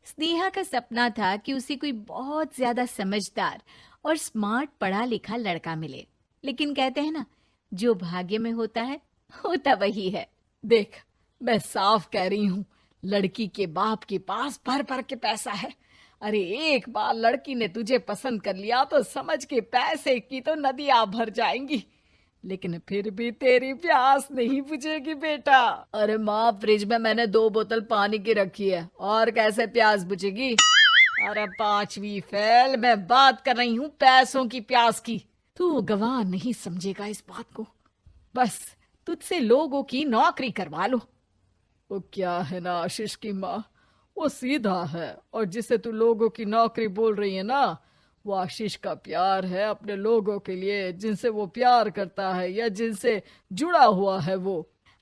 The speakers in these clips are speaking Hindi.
स्नेहा का सपना था कि उसे कोई बहुत ज्यादा समझदार और स्मार्ट पढ़ा लिखा लड़का मिले। लेकिन कहते हैं ना, जो भाग्य में होता है होता वही है। देख, मैं साफ कह रही हूँ, लड़की के बाप के पास भर भर के पैसा है। अरे एक बार लड़की ने तुझे पसंद कर लिया तो समझ के पैसे की तो नदियां भर जाएंगी, लेकिन फिर भी तेरी प्यास नहीं बुझेगी बेटा। अरे माँ, फ्रिज में मैंने 2 बोतल पानी की रखी है, और कैसे प्यास बुझेगी? अरे 5वीं फेल, मैं बात कर रही हूँ पैसों की प्यास की। तू गवाह नहीं समझेगा इस बात को। बस तुझसे लोगों की नौकरी करवा लो। वो क्या है ना आशीष की माँ, वो सीधा है, और जिसे तू लोगों की नौकरी बोल रही है ना, वो आशीष का प्यार है अपने लोगों के लिए, जिनसे वो प्यार करता है या जिनसे जुड़ा हुआ है वो।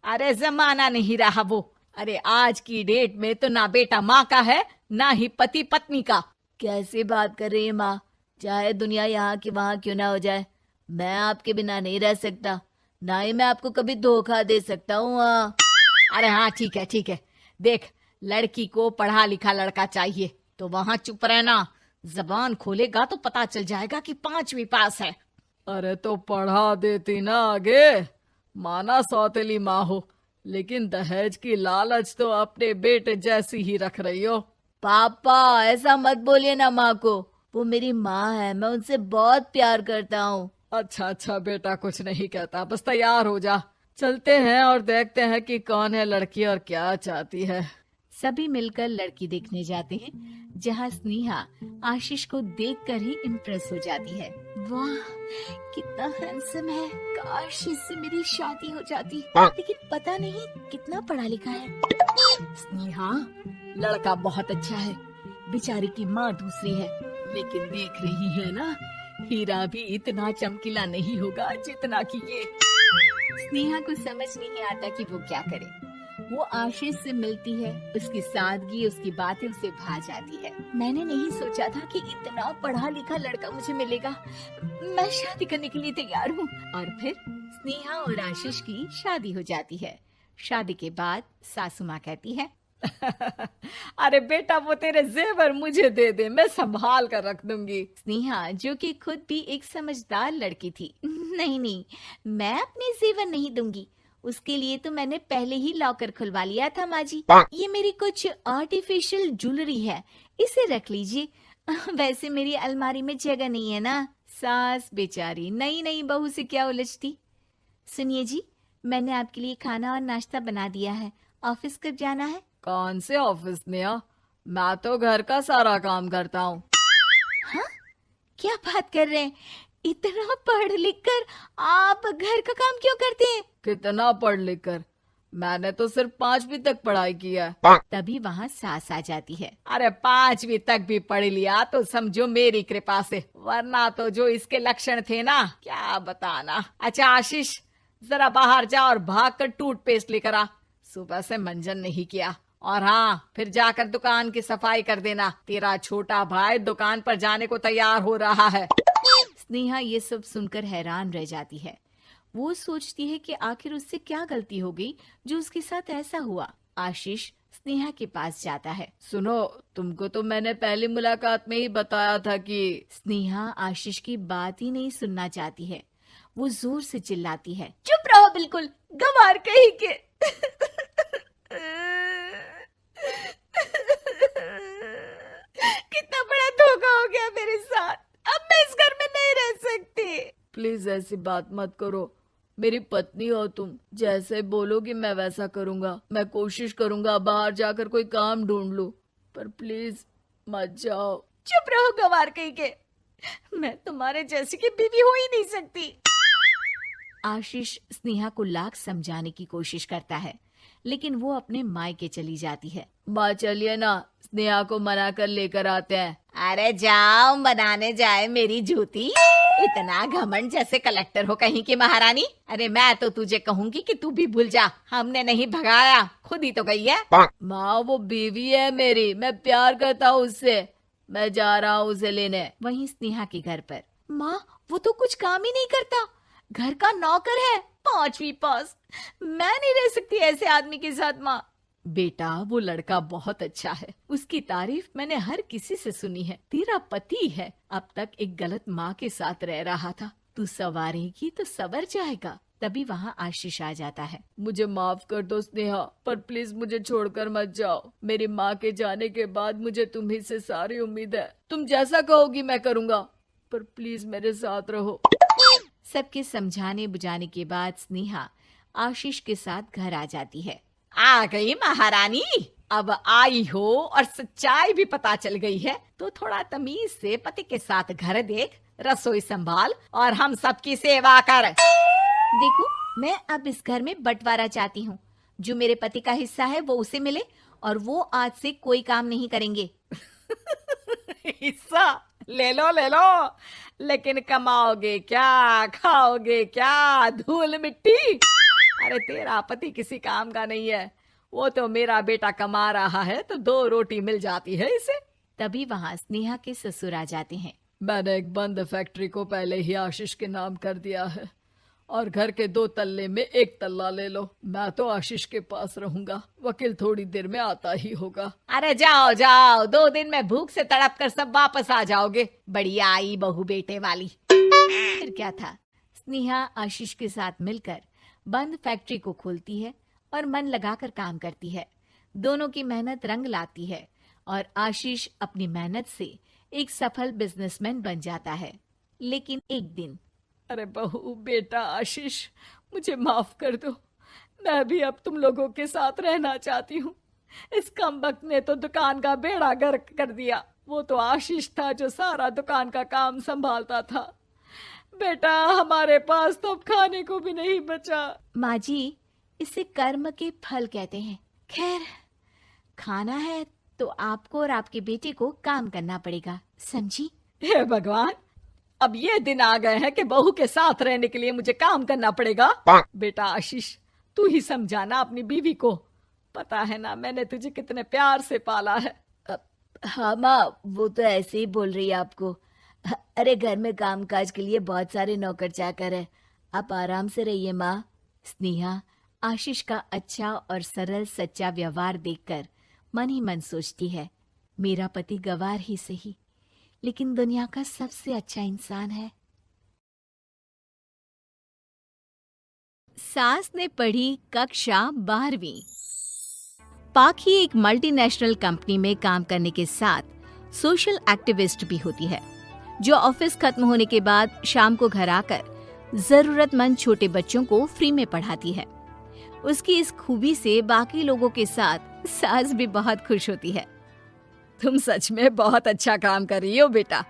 अरे जमाना नहीं रहा वो। अरे आज की डेट में तो ना बेटा माँ का है, ना ही पति पत्नी का। कैसी बात कर रही है माँ? चाहे दुनिया यहाँ की वहाँ क्यों ना हो जाए, मैं आपके बिना नहीं रह सकता। ना ही मैं आपको कभी धोखा दे सकता हूँ। अरे हाँ, ठीक है ठीक है। देख, लड़की को पढ़ा लिखा लड़का चाहिए तो वहां चुप रहना। जबान खोलेगा तो पता चल जाएगा कि 5वीं पास है। अरे तो पढ़ा देती ना आगे। माना सौतेली माँ हो, लेकिन दहेज की लालच तो अपने बेटे जैसी ही रख रही हो। पापा ऐसा मत बोलिए ना माँ को, वो मेरी माँ है, मैं उनसे बहुत प्यार करता हूँ। अच्छा अच्छा बेटा, कुछ नहीं कहता, बस तैयार हो जा, चलते हैं और देखते हैं कि कौन है लड़की और क्या चाहती है। सभी मिलकर लड़की देखने जाते हैं, जहाँ स्नेहा आशीष को देखकर ही इम्प्रेस हो जाती है। वाह, कितना हैंडसम है। काश इससे मेरी शादी हो जाती, लेकिन पता नहीं कितना पढ़ा लिखा है। स्नेहा, लड़का बहुत अच्छा है, बेचारी की माँ दूसरी है, लेकिन देख रही है ना, हीरा भी इतना चमकीला नहीं होगा जितना कि ये। स्नेहा को समझ नहीं आता कि वो क्या करे। वो आशीष से मिलती है, उसकी सादगी, उसकी बातें उसे भा जाती है। मैंने नहीं सोचा था कि इतना पढ़ा लिखा लड़का मुझे मिलेगा। मैं शादी करने के लिए तैयार हूँ। और फिर स्नेहा और आशीष की शादी हो जाती है। शादी के बाद सासू माँ कहती है, अरे बेटा, वो तेरे जेवर मुझे दे दे, मैं संभाल कर रख दूंगी। स्नेहा, जो कि खुद भी एक समझदार लड़की थी, नहीं नहीं, मैं अपने जेवर नहीं दूंगी। उसके लिए तो मैंने पहले ही लॉकर खुलवा लिया था माँ जी। ये मेरी कुछ आर्टिफिशियल ज्वेलरी है, इसे रख लीजिए। वैसे मेरी अलमारी में जगह नहीं है ना। सास बेचारी नई नई बहू से क्या उलझती। सुनिए जी, मैंने आपके लिए खाना और नाश्ता बना दिया है। ऑफिस कब जाना है? कौन से ऑफिस में? मैं तो घर का सारा काम करता हूँ। हाँ, क्या बात कर रहे हैं? इतना पढ़ लिख कर आप घर का काम क्यों करते हैं? कितना पढ़ लिख कर? मैंने तो सिर्फ 5वीं तक पढ़ाई की है। तभी वहाँ सास आ जाती है। अरे 5वीं तक भी पढ़ लिया तो समझो मेरी कृपा से, वरना तो जो इसके लक्षण थे ना, क्या बताना। अच्छा आशीष, जरा बाहर जा और भाग कर टूथपेस्ट लेकर आ। सुबह से मंजन नहीं किया। और हाँ, फिर जाकर दुकान की सफाई कर देना। तेरा छोटा भाई दुकान पर जाने को तैयार हो रहा है। स्नेहा ये सब सुनकर हैरान रह जाती है। वो सोचती है कि आखिर उससे क्या गलती हो गई जो उसके साथ ऐसा हुआ। आशीष स्नेहा के पास जाता है। सुनो, तुमको तो मैंने पहली मुलाकात में ही बताया था कि। स्नेहा आशीष की बात ही नहीं सुनना चाहती है। वो जोर से चिल्लाती है, चुप रहो बिल्कुल, गंवार कहीं के। कितना बड़ा धोखा हो गया मेरे साथ। अब मैं इस घर में नहीं रह सकती। प्लीज ऐसी बात मत करो, मेरी पत्नी हो तुम, जैसे बोलोगी मैं वैसा करूंगा। मैं कोशिश करूंगा बाहर जाकर कोई काम ढूंढ लूं, पर प्लीज मत जाओ। चुप रहो गंवार कहीं के, मैं तुम्हारे जैसी की बीवी हो ही नहीं सकती। आशीष स्नेहा को लाख समझाने की कोशिश करता है, लेकिन वो अपने मायके चली जाती है। माँ चलिए ना, स्नेहा को मना कर लेकर आते हैं। अरे जाओ, बनाने जाए मेरी जूती। इतना घमंड, जैसे कलेक्टर हो कहीं की महारानी। अरे मैं तो तुझे कहूंगी कि तू भी भूल जा, हमने नहीं भगाया, खुद ही तो गई है। माँ वो बीवी है मेरी, मैं प्यार करता हूँ उससे, मैं जा रहा हूँ उसे लेने। वहीं स्नेहा के घर पर, माँ वो तो कुछ काम ही नहीं करता, घर का नौकर है, 5वीं पास। मैं नहीं रह सकती ऐसे आदमी के साथ माँ। बेटा वो लड़का बहुत अच्छा है, उसकी तारीफ मैंने हर किसी से सुनी है। तेरा पति है, अब तक एक गलत माँ के साथ रह रहा था, तू संवारेगी तो संवर जाएगा। तभी वहाँ आशीष आ जाता है। मुझे माफ कर दो स्नेहा, पर प्लीज मुझे छोड़कर मत जाओ। मेरी माँ के जाने के बाद मुझे तुम्ही से सारी उम्मीद है। तुम जैसा कहोगी मैं करूँगा, पर प्लीज मेरे साथ रहो। सबके समझाने बुझाने के बाद स्नेहा आशीष के साथ घर आ जाती है। आ गई महारानी, अब आई हो और सच्चाई भी पता चल गई है, तो थोड़ा तमीज से पति के साथ घर देख, रसोई संभाल और हम सबकी सेवा कर। देखो, मैं अब इस घर में बंटवारा चाहती हूँ। जो मेरे पति का हिस्सा है वो उसे मिले और वो आज से कोई काम नहीं करेंगे। हिस्सा ले लो, लेकिन कमाओगे क्या, खाओगे क्या, धूल मिट्टी। अरे तेरा पति किसी काम का नहीं है, वो तो मेरा बेटा कमा रहा है तो 2 रोटी मिल जाती है इसे। तभी वहाँ स्नेहा के ससुर आ जाते हैं। मैंने एक बंद फैक्ट्री को पहले ही आशीष के नाम कर दिया है और घर के 2 तल्ले में 1 तल्ला ले लो। मैं तो आशीष के पास रहूंगा, वकील थोड़ी देर में आता ही होगा। अरे जाओ जाओ, 2 दिन में भूख से तड़प कर सब वापस आ जाओगे। बढ़िया आई बहू बेटे वाली। फिर क्या था, स्नेहा आशीष के साथ मिलकर बंद फैक्ट्री को खोलती है और मन लगाकर काम करती है। दोनों की मेहनत रंग लाती है और आशीष अपनी मेहनत से एक सफल बिजनेसमैन बन जाता है। लेकिन एक दिन, अरे बहू बेटा आशीष, मुझे माफ कर दो, मैं भी अब तुम लोगों के साथ रहना चाहती हूँ। इस कमबख्त ने तो दुकान का बेड़ा गर्क कर दिया। वो तो आशीष था जो सारा दुकान का काम संभालता था। बेटा हमारे पास तो अब खाने को भी नहीं बचा। माँ जी, इसे कर्म के फल कहते हैं। खैर, खाना है तो आपको और आपके बेटे को काम करना पड़ेगा, समझी? हे भगवान, अब ये दिन आ गए हैं कि बहू के साथ रहने के लिए मुझे काम करना पड़ेगा। बेटा आशीष, तू ही समझाना अपनी बीवी को। पता है ना मैंने तुझे कितने प्यार से पाला है। हाँ माँ, वो तो ऐसे ही बोल रही है आपको। अरे घर में कामकाज के लिए बहुत सारे नौकर चाकर है, आप आराम से रहिए माँ। स्नेहा आशीष का अच्छा और सरल सच्चा व्यवहार देखकर मन ही मन सोचती है, मेरा पति गवार ही सही, लेकिन दुनिया का सबसे अच्छा इंसान है। सास ने पढ़ी कक्षा 12वीं। पाखी एक मल्टीनेशनल कंपनी में काम करने के साथ सोशल एक्टिविस्ट भी होती है, जो ऑफिस खत्म होने के बाद शाम को घर आकर जरूरतमंद छोटे बच्चों को फ्री में पढ़ाती है। उसकी इस खूबी से बाकी लोगों के साथ सास भी बहुत खुश होती है। तुम सच में बहुत अच्छा काम कर रही हो बेटा,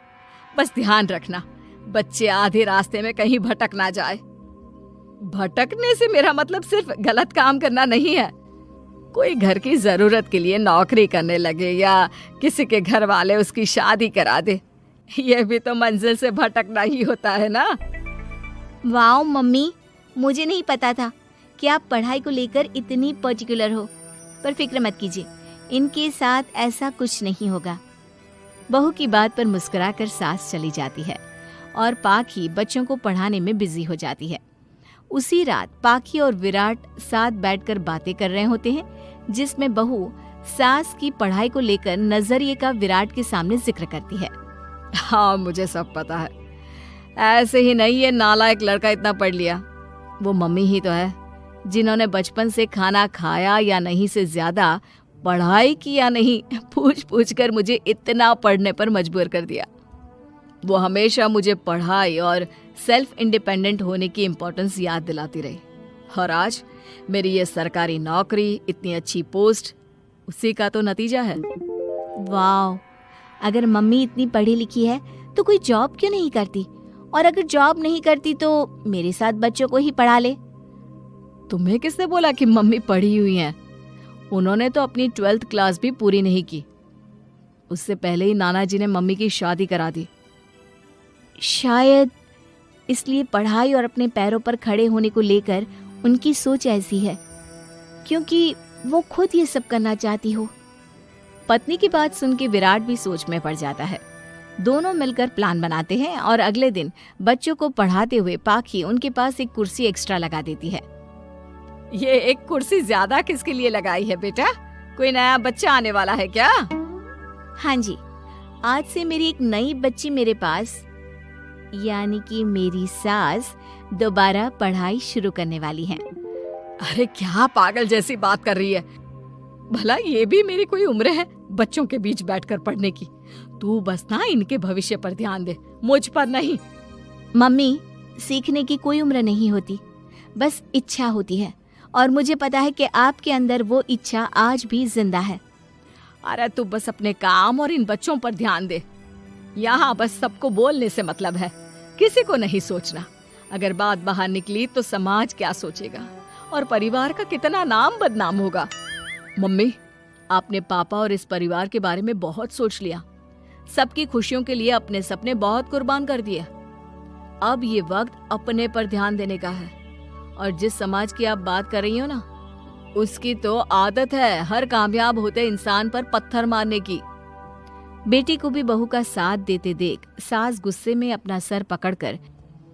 बस ध्यान रखना बच्चे आधे रास्ते में कहीं भटक ना जाए। भटकने से मेरा मतलब सिर्फ गलत काम करना नहीं है। कोई घर की जरूरत के लिए नौकरी करने लगे या किसी के घर वाले उसकी शादी करा दे, ये भी तो मंजिल से भटकना ही होता है ना। वाओ मम्मी, मुझे नहीं पता था कि आप पढ़ाई को लेकर इतनी पर्टिकुलर हो, पर फिक्र मत कीजिए, इनके साथ ऐसा कुछ नहीं होगा। बहू की बात पर मुस्कुराकर सास चली जाती है और पाखी बच्चों को पढ़ाने में बिजी हो जाती है। उसी रात पाखी और विराट साथ बैठकर बातें कर रहे होते हैं, जिसमें बहू सास की पढ़ाई को लेकर नजरिए का विराट के सामने जिक्र करती है। हाँ मुझे सब पता है, ऐसे ही नहीं ये नालायक लड़का इतना पढ़ लिया। वो मम्मी ही तो है जिन्होंने बचपन से खाना खाया या नहीं से ज्यादा पढ़ाई की या नहीं पूछ पूछ कर मुझे इतना पढ़ने पर मजबूर कर दिया। वो हमेशा मुझे पढ़ाई और सेल्फ इंडिपेंडेंट होने की इम्पोर्टेंस याद दिलाती रही, और आज मेरी ये सरकारी नौकरी, इतनी अच्छी पोस्ट, उसी का तो नतीजा है। वाह, अगर मम्मी इतनी पढ़ी लिखी है तो कोई जॉब क्यों नहीं करती, और अगर जॉब नहीं करती तो मेरे साथ बच्चों को ही पढ़ा ले। तुम्हें किसने बोला कि मम्मी पढ़ी हुई हैं? उन्होंने तो अपनी 12th क्लास भी पूरी नहीं की, उससे पहले ही नाना जी ने मम्मी की शादी करा दी। शायद इसलिए पढ़ाई और अपने पैरों पर खड़े होने को लेकर उनकी सोच ऐसी है, क्योंकि वो खुद ये सब करना चाहती हो। पत्नी की बात सुन के विराट भी सोच में पड़ जाता है। दोनों मिलकर प्लान बनाते हैं और अगले दिन बच्चों को पढ़ाते हुए पाखी उनके पास एक कुर्सी एक्स्ट्रा लगा देती है। ये एक कुर्सी ज्यादा किसके लिए लगाई है बेटा? कोई नया बच्चा आने वाला है क्या? हाँ जी, आज से मेरी एक नई बच्ची मेरे पास, यानी कि मेरी सास दोबारा पढ़ाई शुरू करने वाली है। अरे क्या पागल जैसी बात कर रही है। भला ये भी मेरी कोई उम्र है बच्चों के बीच बैठकर पढ़ने की? तू बस ना इनके भविष्य पर ध्यान दे, मुझ पर नहीं। मम्मी, सीखने की कोई उम्र नहीं होती, बस इच्छा होती है, और मुझे पता है कि आपके अंदर वो इच्छा आज भी जिंदा है। अरे तू बस अपने काम और इन बच्चों पर ध्यान दे। यहाँ बस सबको बोलने से मतलब है, किसी को नहीं सोचना। अगर बात बाहर निकली तो समाज क्या सोचेगा और परिवार का कितना नाम बदनाम होगा। मम्मी, आपने पापा और इस परिवार के बारे में बहुत सोच लिया। सबकी खुशियों के लिए अपने सपने बहुत कुर्बान कर दिए। अब ये वक्त अपने पर ध्यान देने का है। और जिस समाज की आप बात कर रही हो ना, उसकी तो आदत है हर कामयाब होते इंसान पर पत्थर मारने की। बेटी को भी बहू का साथ देते देख सास गुस्से में अपना सर पकड़कर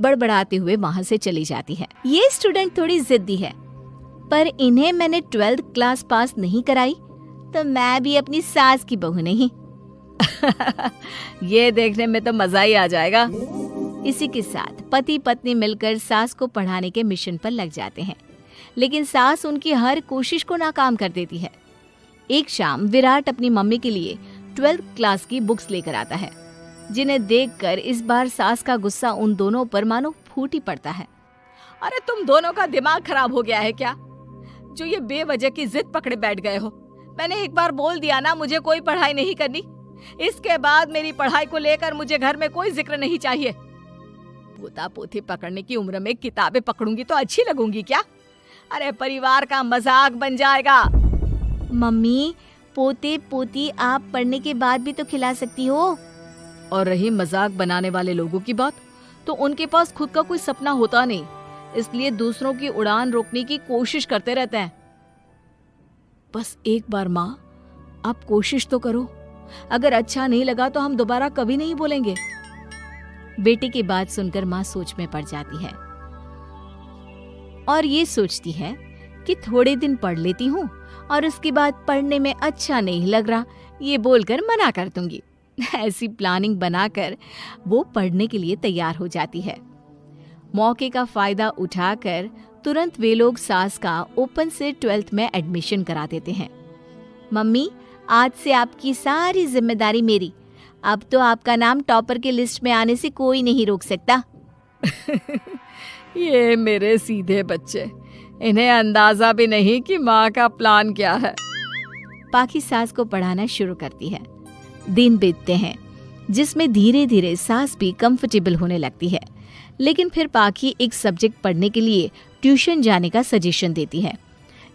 बड़बड़ाते हुए वहां से चली जाती है। ये स्टूडेंट थोड़ी जिद्दी है, पर इन्हें मैंने 12th क्लास पास नहीं कराई तो मैं भी अपनी सास की बहू नहीं। ये देखने में तो मजा ही आ जाएगा। इसी के साथ पति पत्नी मिलकर सास को पढ़ाने के मिशन पर लग जाते हैं, लेकिन सास उनकी हर कोशिश को नाकाम कर देती है। एक शाम विराट अपनी मम्मी के लिए 12th क्लास की बुक्स लेकर आता है, जिन्हें देखकर इस बार सास का गुस्सा उन दोनों पर मानो फूट ही पड़ता है। अरे तुम दोनों का दिमाग खराब हो गया है क्या, जो ये बेवजह की जिद पकड़े बैठ गए हो? मैंने एक बार बोल दिया ना, मुझे कोई पढ़ाई नहीं करनी। इसके बाद मेरी पढ़ाई को लेकर मुझे घर में कोई जिक्र नहीं चाहिए। पोता पोती पकड़ने की उम्र में किताबें पकड़ूंगी तो अच्छी लगूंगी क्या? अरे परिवार का मजाक बन जाएगा। मम्मी, पोते पोती आप पढ़ने के बाद भी तो खिला सकती हो। और रही मजाक बनाने वाले लोगों की बात, तो उनके पास खुद का कोई सपना होता नहीं, इसलिए दूसरों की उड़ान रोकने की कोशिश करते रहते हैं। बस एक बार माँ, आप कोशिश तो करो। अगर अच्छा नहीं लगा तो हम दोबारा कभी नहीं बोलेंगे। बेटी की बात सुनकर माँ सोच में पड़ जाती है और ये सोचती है कि थोड़े दिन पढ़ लेती हूँ और उसके बाद पढ़ने में अच्छा नहीं लग रहा, ये बोलकर मना कर दूंगी। ऐसी प्लानिंग बनाकर वो पढ़ने के लिए तैयार हो जाती है। मौके का फायदा उठाकर तुरंत वे लोग सास का ओपन से 12th में एडमिशन करा देते हैं। मम्मी, आज से आपकी सारी जिम्मेदारी मेरी। अब तो आपका नाम टॉपर के लिस्ट में आने से कोई नहीं रोक सकता। ये मेरे सीधे बच्चे, इन्हें अंदाजा भी नहीं कि माँ का प्लान क्या है। पाखी सास को पढ़ाना शुरू करती है। दिन बीतते हैं, जिसमें धीरे धीरे सास भी कंफर्टेबल होने लगती है, लेकिन फिर पाखी एक सब्जेक्ट पढ़ने के लिए ट्यूशन जाने का सजेशन देती है,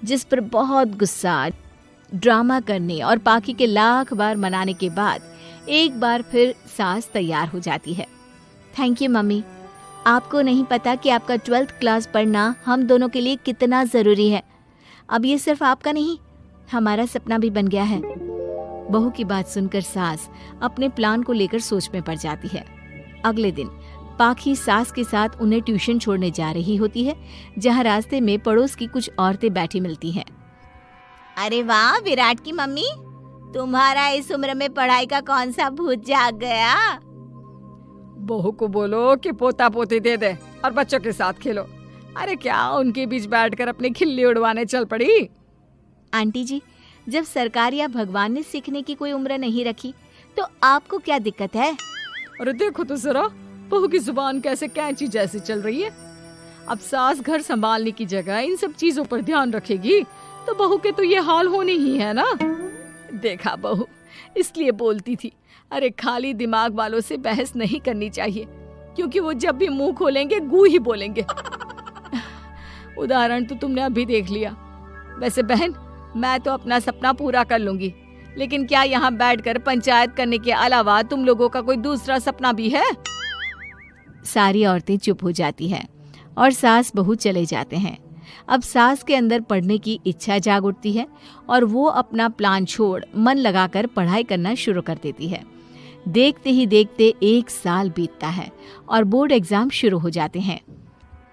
जिस पर बहुत गुस्सा, ड्रामा करने और पाखी के लाख बार मनाने के बाद एक बार फिर सास तैयार हो जाती है। थैंक यू मम्मी, आपको नहीं पता कि आपका 12th क्लास पढ़ना हम दोनों के लिए कितना जरूरी है। अब ये सिर्फ आपका नहीं, हमारा सपना भी बन गया है। बहू की बात सुनकर सास अपने प्लान को लेकर सोच में पड़ जाती है। अगले दिन पाखी सास के साथ उन्हें ट्यूशन छोड़ने जा रही होती है, जहाँ रास्ते में पड़ोस की कुछ औरतें बैठी मिलती हैं। अरे वाह विराट की मम्मी, तुम्हारा इस उम्र में पढ़ाई का कौन सा भूत जाग गया? बहू को बोलो कि पोता पोती दे दे और बच्चों के साथ खेलो। अरे क्या उनके बीच बैठकर अपनी खिल्ली उड़वाने चल पड़ी? आंटी जी, जब सरकार या भगवान ने सीखने की कोई उम्र नहीं रखी तो आपको क्या दिक्कत है? अरे देखो तो जरा, बहू की जुबान कैसे कैंची जैसी चल रही है। अब सास घर संभालने की जगह इन सब चीजों पर ध्यान रखेगी तो बहू के तो ये हाल होने ही है ना। देखा बहू, इसलिए बोलती थी, अरे खाली दिमाग वालों से बहस नहीं करनी चाहिए, क्योंकि वो जब भी मुंह खोलेंगे गू ही बोलेंगे। उदाहरण तो तुमने अभी देख लिया। वैसे बहन, मैं तो अपना सपना पूरा कर लूंगी, लेकिन क्या यहाँ बैठकर पंचायत करने के अलावा तुम लोगों का कोई दूसरा सपना भी है? सारी औरतें चुप हो जाती हैं और सास बहू चले जाते हैं। अब सास के अंदर पढ़ने की इच्छा जाग उठती है और वो अपना प्लान छोड़ मन लगाकर पढ़ाई करना शुरू कर देती है। देखते ही देखते 1 साल बीतता है और बोर्ड एग्जाम शुरू हो जाते हैं।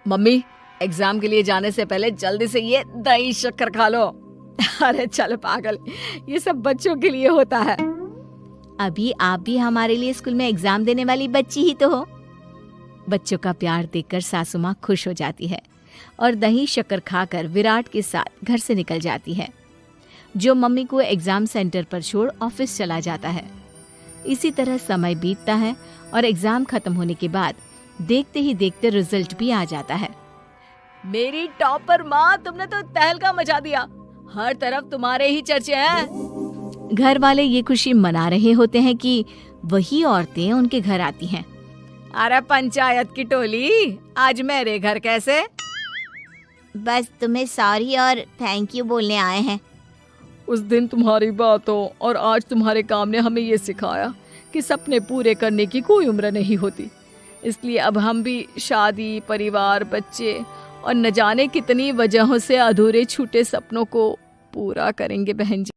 मम्मी, एग्जाम के लिए जाने से पहले जल्दी से ये दही शक्कर खा लो। अरे चल पागल, ये सब बच्चों के लिए होता है। अभी आप भी हमारे लिए स्कूल में एग्जाम देने वाली बच्ची ही तो हो। बच्चों का प्यार देखकर सासू माँ खुश हो जाती है और दही शक्कर खाकर विराट के साथ घर से निकल जाती है, जो मम्मी को एग्जाम सेंटर पर छोड़ ऑफिस चला जाता है। इसी तरह समय बीतता है और एग्जाम खत्म होने के बाद देखते ही देखते रिजल्ट भी आ जाता है। मेरी टॉपर माँ, तुमने तो तहलका मचा दिया, हर तरफ तुम्हारे ही चर्चे हैं। घर वाले ये खुशी मना रहे होते हैं कि वही औरतें उनके घर आती हैं। अरे पंचायत की टोली, आज मेरे घर कैसे? बस तुम्हें सॉरी और थैंक यू बोलने आए हैं। उस दिन तुम्हारी बातों और आज तुम्हारे काम ने हमें ये सिखाया कि सपने पूरे करने की कोई उम्र नहीं होती। इसलिए अब हम भी शादी, परिवार, बच्चे और न जाने कितनी वजहों से अधूरे छूटे सपनों को पूरा करेंगे बहन जी।